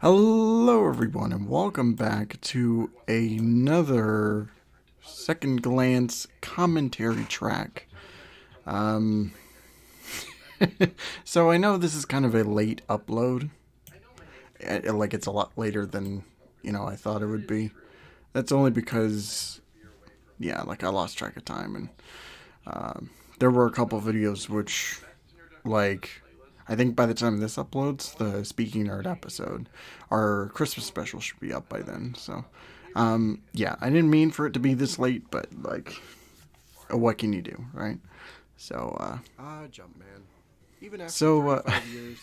Hello everyone and welcome back to another second glance commentary track. Um, so I know this is kind of a late upload. Like it's a lot later than, I thought it would be. That's only because, yeah, like I lost track of time and there were a couple videos which, like, I think by the time this uploads, the Speaking Nerd episode, our Christmas special should be up by then. So, yeah, I didn't mean for it to be this late, but like, what can you do, right? So, Jumpman. Even after so, 35 years,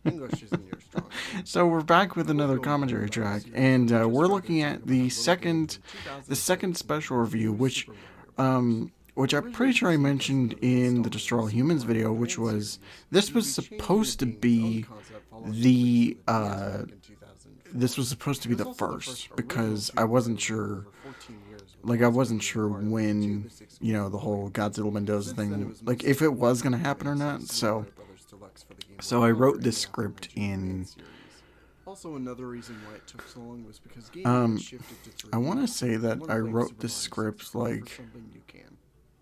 English isn't your strong suit. so we're back with another commentary track, and we're looking at the second special review, which I'm pretty sure I mentioned in the Destroy All Humans video, which was this was supposed to be the first because I wasn't sure. Like, I wasn't sure when, the whole Godzilla Mendoza thing, like, if it was going to happen or not. So I wrote this script in. Also, another reason why it took so long was because shifted to 3D. I want to say that I wrote this script, like. Something you can.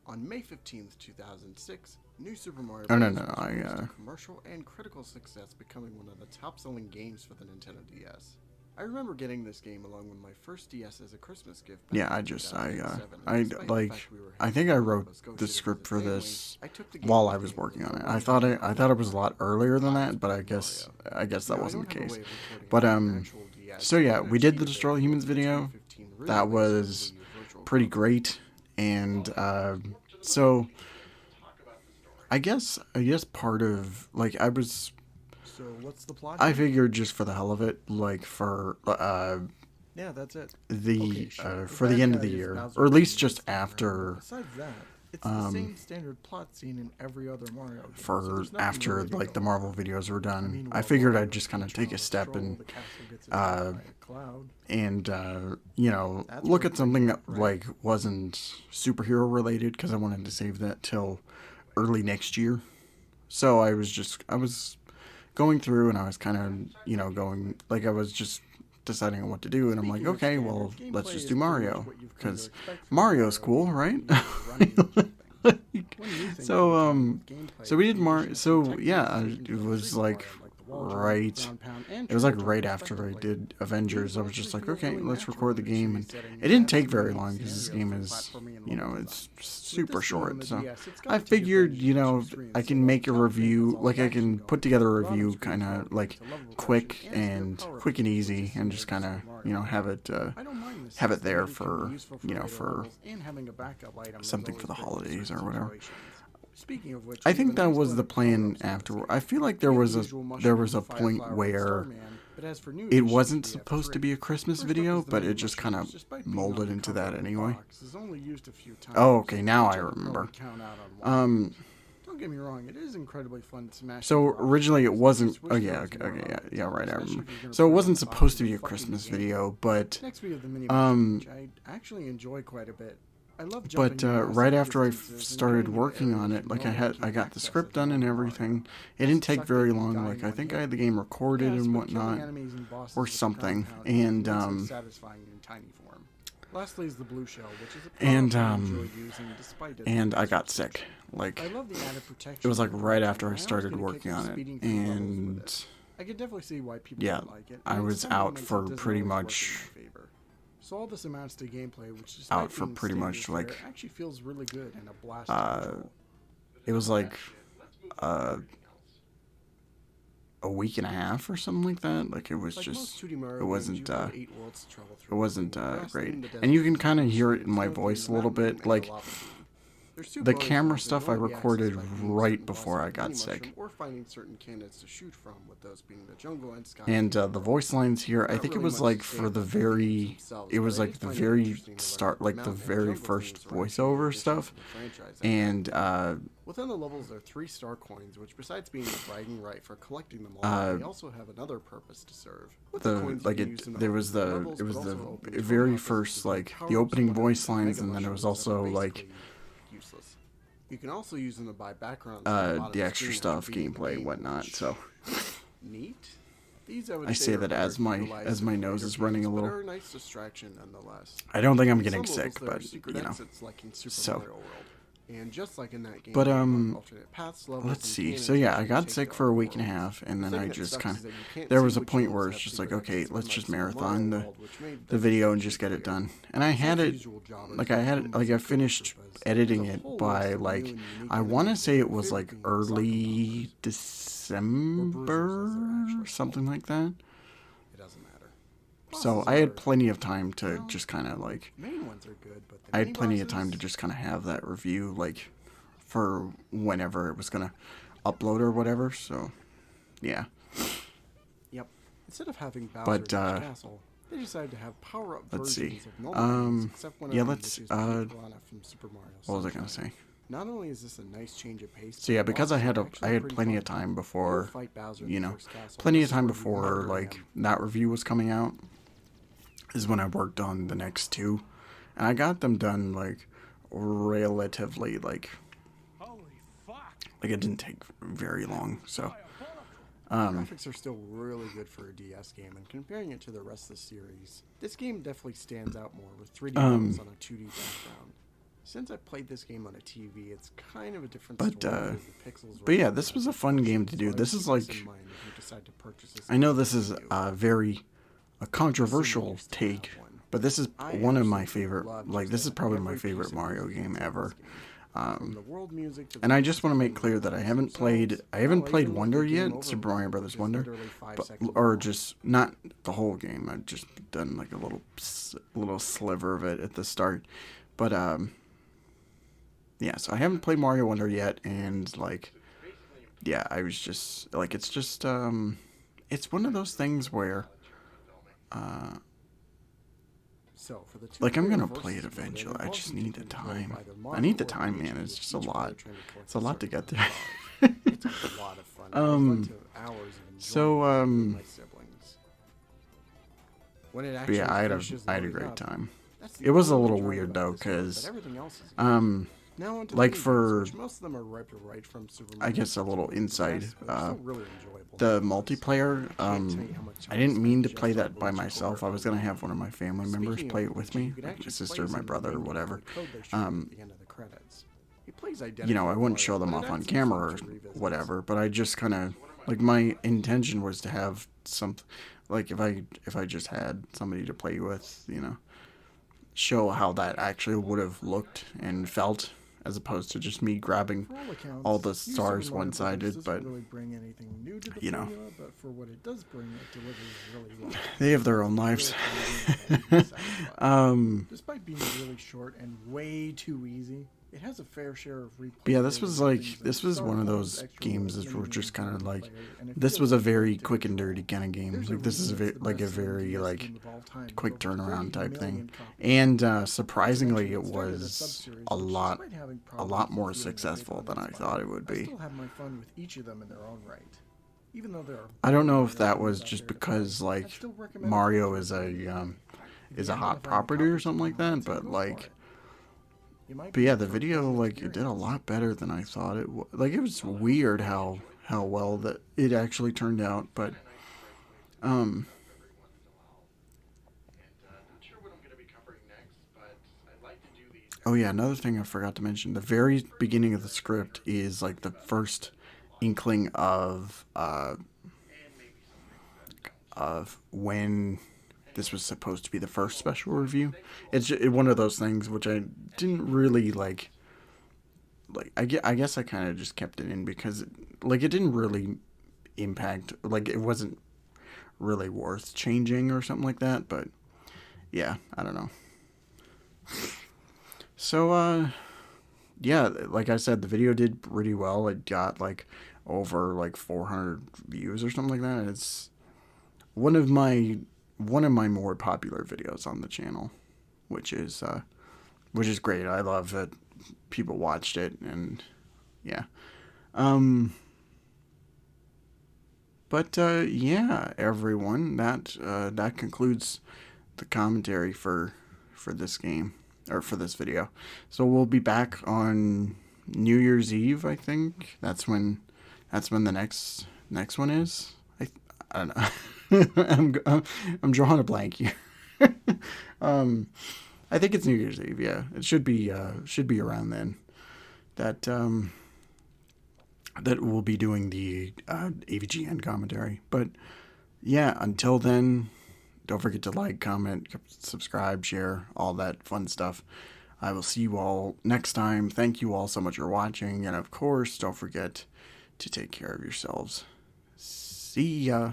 On May 15th, 2006, New Super Mario Oh, no, Bros. no, Was commercial and critical success, becoming one of the top-selling games for the Nintendo DS. I remember getting this game along with my first DS as a Christmas gift. Yeah, I think I wrote the script for this while I was working on it. I thought it was a lot earlier than that, but I guess that wasn't the case. But so yeah, we did the Destroy All Humans video. That was pretty great, and so I guess part of, like, So what's the plot? I figured just for the hell of it, like for yeah, that's it. For the end of the year, or at least just after. Besides that, it's the same standard plot scene in every other Mario game. For after like the Marvel videos were done, I figured I'd just kind of take a step and look at something that like wasn't superhero related, because I wanted to save that till early next year. So I was going through, and I was kind of going, like, I was just deciding on what to do, and I'm like, okay, well, let's just do Mario, because Mario's cool, right? So we did Mario. So yeah, it was like right after I did Avengers. I was just like, okay, let's record the game, and it didn't take very long because this game is, it's super short. So I figured, I can make a review, like I can put together a review kind of like quick and easy, and just kind of, have it there for, for something for the holidays or whatever. Speaking of which, I think that was the plan afterward. I feel like there was a point where it wasn't supposed to be a Christmas video, but it just kind of molded into that anyway. Oh, okay, now I remember. Don't get me wrong, it is incredibly fun to smash. So originally it wasn't. Oh yeah, okay, yeah, right. I remember. So it wasn't supposed to be a Christmas video, but I actually enjoy quite a bit. But right after I started working on it, like I got the script done and everything. It didn't take very long. Like I think I had the game recorded and whatnot, or something. And lastly is the blue shell, which is and I got sick. Like it was like right after I started working on it, and I can definitely see why people don't like it. I was out for pretty much. So all this amounts to gameplay, which is out for pretty much like actually feels really good and a blast. It was like a week and a half or something like that. Like it was just it wasn't great, and you can kind of hear it in my voice a little bit. Like the camera stuff I recorded right before I got sick. And the voice lines here, I think it was like for the very, it was like the very start, like the very first voiceover stuff. And within the levels there are 3 star coins, which besides being a bragging right for collecting them all, they also have another purpose to serve. It was the very first, like the opening voice lines, and then it was also like useless. You can also use them to buy backgrounds. The extra stuff, gameplay, whatnot. So neat. These I would I say say are that better as my utilized in nose later is running a games, but little. are a nice distraction nonetheless. I don't think I'm In getting some sick, levels, there are but secret you know. exits like in Super So, Mario World. And just like in that game, but there are alternate paths, levels, let's and see. So cannons yeah, which I you got take sick to for a other week and a worlds. half, and The then I thing that just sucks kind is that you of can't there see was a which point levels where it's have just like, secret okay, exits, let's unlike just Super marathon Mario World, which made the video and just get it done. And I had it like I finished editing it by like I want to say it was like early December, something like that. It doesn't matter. So I had plenty of time to just kind of like Main ones are good, but the I had mini plenty of time bosses- to just kind of have that review like for whenever it was gonna upload or whatever. So yeah. Yep. Instead of having Bowser But, in each castle, they decided to have power-up let's versions see. of normal enemies, Um, except one yeah, of them, let's, which is Piranha from Super Mario what was I gonna Sunshine. say? Not only is this a nice change of pace, So yeah, but the because I bosses had are I actually had pretty plenty fun. of time You'll before, fight Bowser in you the know, first castle, plenty and of this is time where you before murder like him. that review was coming out is when I worked on the next two, and I got them done like relatively like it didn't take very long. So Graphics are still really good for a DS game, and comparing it to the rest of the series, this game definitely stands out more with 3D models on a 2D background. Since I played this game on a TV, it's kind of a different But, story because the pixels but were yeah, this was a fun game to do. so This is keep like this in mind if you decide to purchase this I know game this for is review. a controversial take, but this is I one of my absolutely favorite. love Like just this is about probably my every favorite piece of Mario music game that's in ever. this game. From the world music to the And I just music want to to make the clear that I haven't themselves. played Hell, I even love Wonder the game yet, Super overview, Mario which Brothers is Wonder, literally 5 but seconds or long. just not the whole game. I've just done like a little sliver of it at the start, but yeah. So I haven't played Mario Wonder yet, and like yeah, I was just like it's just it's one of those things where So for the like I'm two-player gonna versus play it mode, eventually. it I involves just you need the taking control of time. either I Mario need the or time, Luigi, man. It's with just a each lot. player trying to collect It's a lot to certain get amount there. of stars. It's a lot of fun. I've led to hours of enjoyment So, with my siblings. When it But actually yeah, I had finishes a loading great up, time. that's the It was a only little drawback weird about though, this one, but cause everything else is good. Now onto the like mini games, for which most of them are ripped right from Super I Mario guess a little 64 inside, DS, but still really enjoyable the nonetheless. multiplayer. Can't tell you how much I time didn't spent mean to just play on that by Luigi myself. I Core was gonna alone. have one of my family members Speaking play of it with Luigi, me, you could like actually my sister, play as my him in brother, or the game whatever. with the code they showed you at the end of the credits. He plays You know, identical I to wouldn't Mario, show them but off it on adds some camera fun or to revisit. whatever, but I just kind of like my intention was to have some, like if I just had somebody to play with, you know, show how that actually would have looked and felt, as opposed to just me grabbing For all accounts, all the New Super stars Mario Brothers one-sided. doesn't But really bring anything new to the you know. formula, but for what it does bring, it delivers really well. they have their own lives. Really fun game that leaves you satisfied. Despite being really short and way too easy, it has a fair share of replay. But yeah, this was one of those games that were just kind of like, this was a very quick and dirty kind of game. Like this is a very like quick turnaround type thing, and surprisingly, it was a lot more successful than I thought it would I be. still have my fun with each of them in their own right. Even though there are I don't know if better that games was out just there to because play, I'd like still recommend it Mario for is free. a If you happen hot to find property or copies something like online, that, but go like. for it. You might But be yeah, in the for a video pleasant like it did a experience. lot better than I thought it would. Like it was weird how well that it actually turned out, but oh yeah, another thing I forgot to mention. The very beginning of the script is like the first inkling of when this was supposed to be the first special review. It's just, one of those things which I didn't really like. I guess I kind of just kept it in because it didn't really impact, like it wasn't really worth changing or something like that, but yeah, I don't know. So yeah, like I said, the video did pretty well. It got like over like 400 views or something like that. It's one of my more popular videos on the channel, which is great. I love that people watched it, and yeah. But yeah, everyone, that concludes the commentary for this game, or for this video. So we'll be back on New Year's Eve, I think. That's when the next one is. I don't know. I'm drawing a blank here. I think it's New Year's Eve. Yeah, it should be around then. That that we'll be doing the AVGN commentary. But yeah, until then, don't forget to like, comment, subscribe, share, all that fun stuff. I will see you all next time. Thank you all so much for watching. And of course, don't forget to take care of yourselves. See ya.